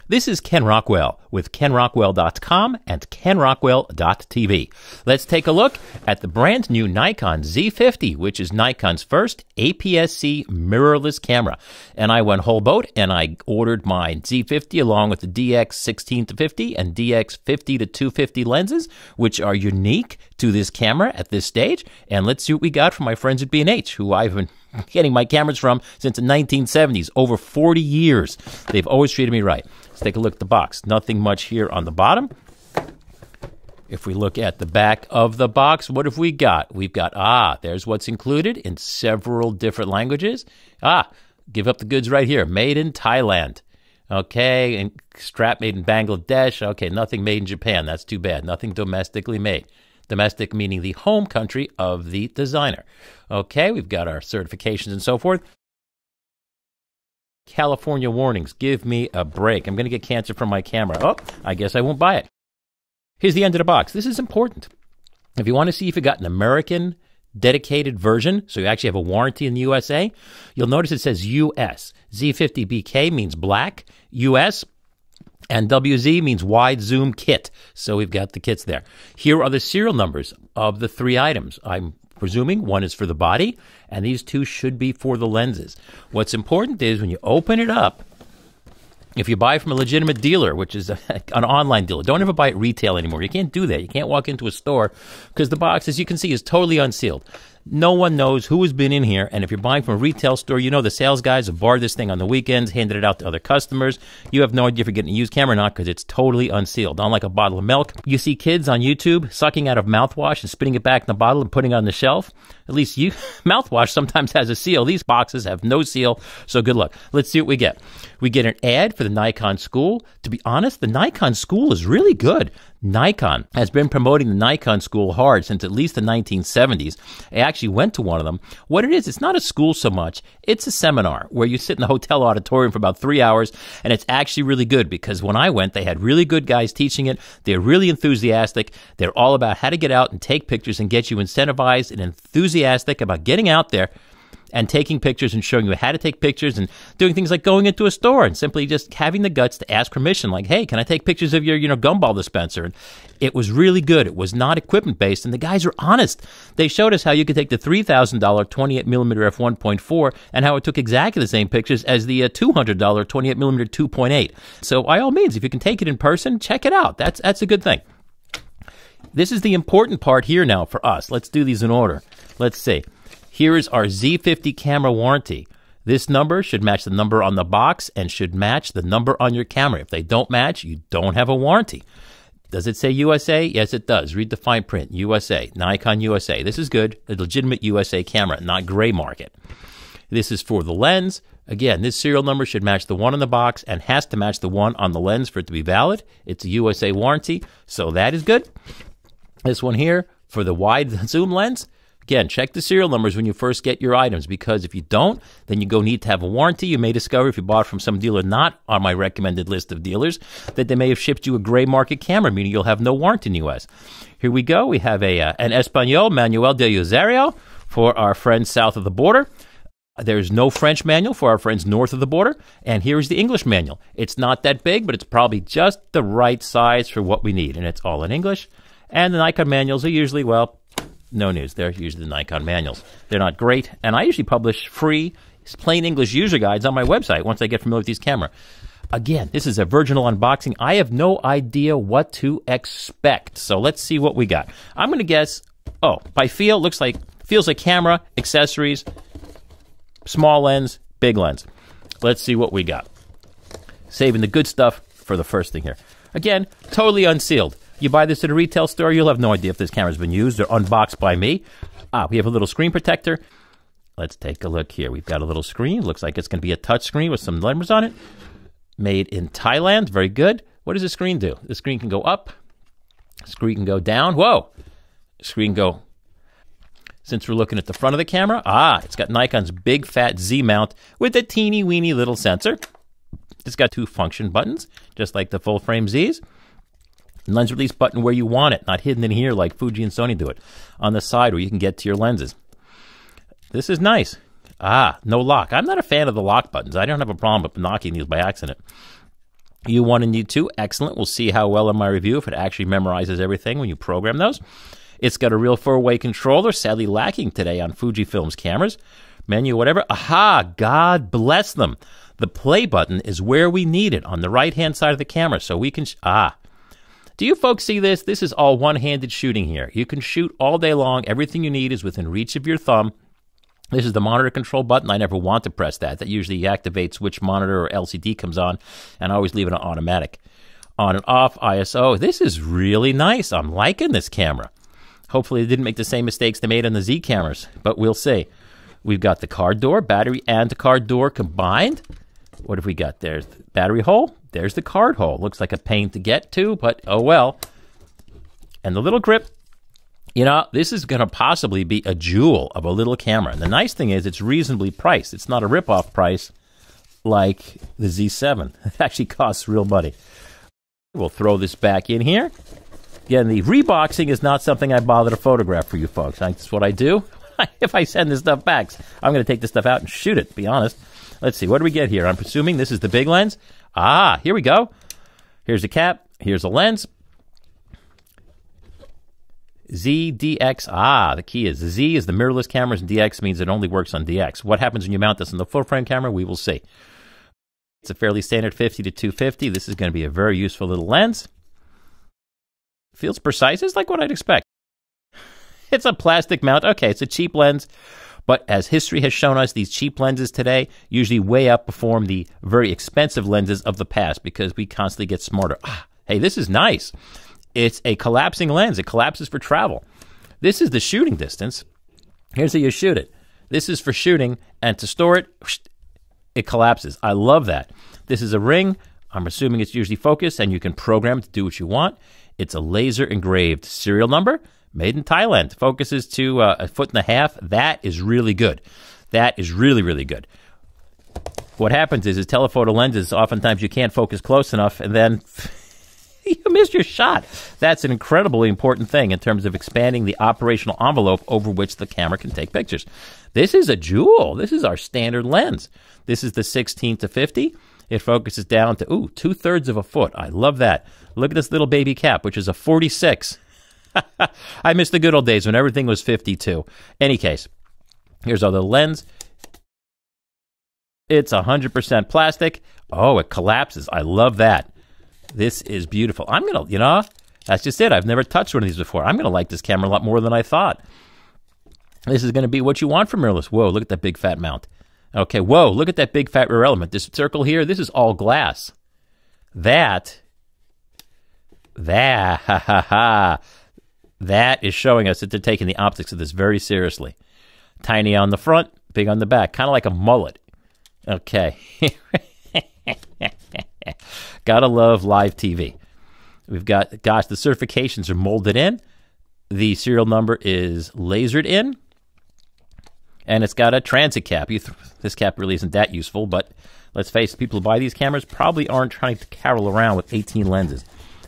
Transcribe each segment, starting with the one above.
This is Ken Rockwell with KenRockwell.com and KenRockwell.tv. Let's take a look at the brand new Nikon Z50, which is Nikon's first APS-C mirrorless camera. And I went whole boat and I ordered my Z50 along with the DX16-50 and DX50-250 lenses, which are unique to this camera at this stage. And let's see what we got from my friends at B&H, who I've been getting my cameras from since the 1970s, over 40 years. They've always treated me right. Let's take a look at the box. Nothing much here on the bottom. If we look at the back of the box, what have we got? We've got, there's what's included in several different languages. Give up the goods right here. Made in Thailand. Okay, and strap made in Bangladesh. Okay, nothing made in Japan. That's too bad. Nothing domestically made. Domestic meaning the home country of the designer. Okay, we've got our certifications and so forth. California warnings. Give me a break. I'm going to get cancer from my camera. Oh, I guess I won't buy it. Here's the end of the box. This is important. If you want to see if you got an American dedicated version, so you actually have a warranty in the USA, you'll notice it says US. Z50BK means black, US, and WZ means wide zoom kit. So we've got the kits there. Here are the serial numbers of the three items. I'm presuming one is for the body, and these two should be for the lenses. What's important is when you open it up, if you buy from a legitimate dealer, which is an online dealer, don't ever buy it retail anymore. You can't do that. You can't walk into a store because the box, as you can see, is totally unsealed. No one knows who has been in here, and if you're buying from a retail store, you know the sales guys have barred this thing on the weekends, handed it out to other customers. You have no idea if you're getting a used camera or not because it's totally unsealed. Unlike a bottle of milk, you see kids on YouTube sucking out of mouthwash and spitting it back in the bottle and putting it on the shelf. At least mouthwash sometimes has a seal. These boxes have no seal, so good luck. Let's see what we get. We get an ad for the Nikon School. To be honest, the Nikon School is really good. Nikon has been promoting the Nikon School hard since at least the 1970s. I actually went to one of them. What it is, it's not a school so much. It's a seminar where you sit in the hotel auditorium for about 3 hours, and it's actually really good because when I went, they had really good guys teaching it. They're really enthusiastic. They're all about how to get out and take pictures and get you incentivized and enthusiastic about getting out there and taking pictures and showing you how to take pictures and doing things like going into a store and simply just having the guts to ask permission, like, hey, can I take pictures of your, gumball dispenser? And it was really good. It was not equipment-based, and the guys are honest. They showed us how you could take the $3,000 28mm f1.4 and how it took exactly the same pictures as the $200 28mm 2.8. So by all means, if you can take it in person, check it out. That's a good thing. This is the important part here now for us. Let's do these in order. Let's see. Here is our Z50 camera warranty. This number should match the number on the box and should match the number on your camera. If they don't match, you don't have a warranty. Does it say USA? Yes, it does. Read the fine print. USA. Nikon USA. This is good. A legitimate USA camera, not gray market. This is for the lens. Again, this serial number should match the one on the box and has to match the one on the lens for it to be valid. It's a USA warranty, so that is good. This one here for the wide zoom lens. Again, check the serial numbers when you first get your items, because if you don't, then you go need to have a warranty. You may discover if you bought from some dealer not on my recommended list of dealers that they may have shipped you a gray market camera, meaning you'll have no warranty in the U.S. Here we go. We have an Espanol Manual de Usuario for our friends south of the border. There's no French manual for our friends north of the border. And here's the English manual. It's not that big, but it's probably just the right size for what we need. And it's all in English. And the Nikon manuals are usually, well, no news. They're usually the Nikon manuals. They're not great. And I usually publish free, plain English user guides on my website once I get familiar with these cameras. Again, this is a virginal unboxing. I have no idea what to expect. So let's see what we got. I'm going to guess, by feel, feels like camera, accessories, small lens, big lens. Let's see what we got. Saving the good stuff for the first thing here. Again, totally unsealed. You buy this at a retail store, you'll have no idea if this camera's been used. They're unboxed by me. We have a little screen protector. Let's take a look here. We've got a little screen. Looks like it's going to be a touch screen with some numbers on it. Made in Thailand. Very good. What does the screen do? The screen can go up. The screen can go down. Whoa! The screen go... Since we're looking at the front of the camera, it's got Nikon's big fat Z mount with a teeny weeny little sensor. It's got two function buttons, just like the full frame Zs. Lens release button where you want it, not hidden in here like Fuji and Sony do it. On the side where you can get to your lenses. This is nice. No lock. I'm not a fan of the lock buttons. I don't have a problem with knocking these by accident. U1 and U2, excellent. We'll see how well in my review if it actually memorizes everything when you program those. It's got a real 4-way controller, sadly lacking today on Fujifilm's cameras. Menu, whatever. Aha, God bless them. The play button is where we need it, on the right-hand side of the camera, so we can... Do you folks see this? This is all one-handed shooting here. You can shoot all day long. Everything you need is within reach of your thumb. This is the monitor control button. I never want to press that. That usually activates which monitor or LCD comes on, and I always leave it on automatic. On and off, ISO. This is really nice. I'm liking this camera. Hopefully, they didn't make the same mistakes they made on the Z cameras, but we'll see. We've got the card door, battery and the card door combined. What have we got? There's the battery hole. There's the card hole. Looks like a pain to get to, but oh well. And the little grip. You know, this is going to possibly be a jewel of a little camera. And the nice thing is it's reasonably priced. It's not a rip-off price like the Z7. It actually costs real money. We'll throw this back in here. Again, the reboxing is not something I bother to photograph for you folks. That's what I do. If I send this stuff back, I'm going to take this stuff out and shoot it, to be honest. Let's see. What do we get here? I'm presuming this is the big lens. Ah, here we go. Here's the cap. Here's the lens. Z, DX, the key is the Z is the mirrorless cameras, and DX means it only works on DX. What happens when you mount this on the full-frame camera? We will see. It's a fairly standard 50 to 250. This is going to be a very useful little lens. Feels precise. It's like what I'd expect. It's a plastic mount. Okay, it's a cheap lens, but as history has shown us, these cheap lenses today usually way outperform the very expensive lenses of the past because we constantly get smarter. Hey, this is nice. It's a collapsing lens. It collapses for travel. This is the shooting distance. Here's how you shoot it. This is for shooting, and to store it, it collapses. I love that. This is a ring. I'm assuming it's usually focused, and you can program it to do what you want. It's a laser engraved serial number, made in Thailand. Focuses to 1.5 feet. That is really good. That is really, really good. What happens is telephoto lenses, oftentimes you can't focus close enough, and then... you missed your shot. That's an incredibly important thing in terms of expanding the operational envelope over which the camera can take pictures. This is a jewel. This is our standard lens. This is the 16 to 50. It focuses down to, 2/3 of a foot. I love that. Look at this little baby cap, which is a 46. I miss the good old days when everything was 52. Any case, here's our little lens. It's 100% plastic. Oh, it collapses. I love that. This is beautiful. I'm going to, that's just it. I've never touched one of these before. I'm going to like this camera a lot more than I thought. This is going to be what you want from mirrorless. Whoa, look at that big fat mount. Okay, whoa, look at that big fat rear element. This circle here, this is all glass. That is showing us that they're taking the optics of this very seriously. Tiny on the front, big on the back, kind of like a mullet. Okay. Gotta love live TV. We've got, the certifications are molded in. The serial number is lasered in. And it's got a transit cap. This cap really isn't that useful, but let's face it, people who buy these cameras probably aren't trying to carol around with 18 lenses.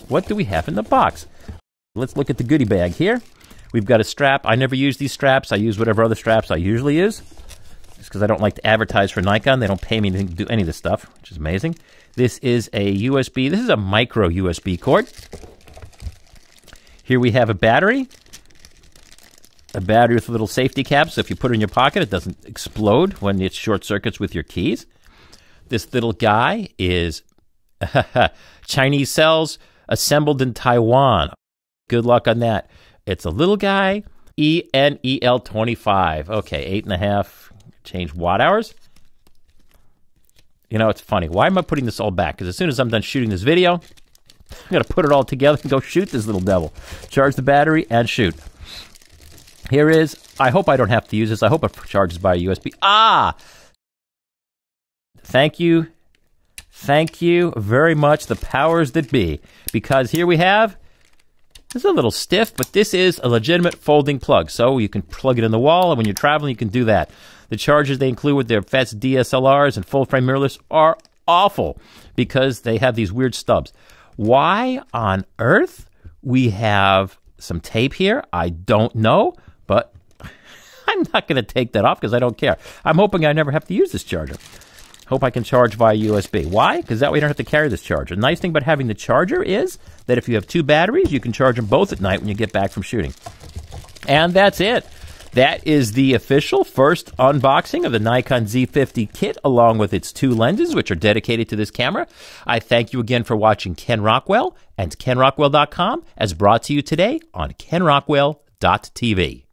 What do we have in the box? Let's look at the goodie bag here. We've got a strap. I never use these straps. I use whatever other straps I usually use. Just because I don't like to advertise for Nikon. They don't pay me to do any of this stuff, which is amazing. This is a USB. This is a micro USB cord. Here we have a battery. A battery with a little safety cap, so if you put it in your pocket, it doesn't explode when it short circuits with your keys. This little guy is Chinese cells assembled in Taiwan. Good luck on that. It's a little guy, ENEL25. Okay, 8.5 change watt hours. It's funny. Why am I putting this all back? Because as soon as I'm done shooting this video, I'm going to put it all together and go shoot this little devil. Charge the battery and shoot. Here is, I hope I don't have to use this. I hope it charges by USB. Thank you. Thank you very much, the powers that be. Because here we have, this is a little stiff, but this is a legitimate folding plug. So you can plug it in the wall, and when you're traveling, you can do that. The chargers they include with their FETs, DSLRs, and full-frame mirrorless are awful because they have these weird stubs. Why on earth we have some tape here? I don't know. But I'm not going to take that off because I don't care. I'm hoping I never have to use this charger. Hope I can charge via USB. Why? Because that way you don't have to carry this charger. The nice thing about having the charger is that if you have 2 batteries, you can charge them both at night when you get back from shooting. And that's it. That is the official first unboxing of the Nikon Z50 kit, along with its 2 lenses, which are dedicated to this camera. I thank you again for watching Ken Rockwell, and KenRockwell.com, as brought to you today on KenRockwell.tv.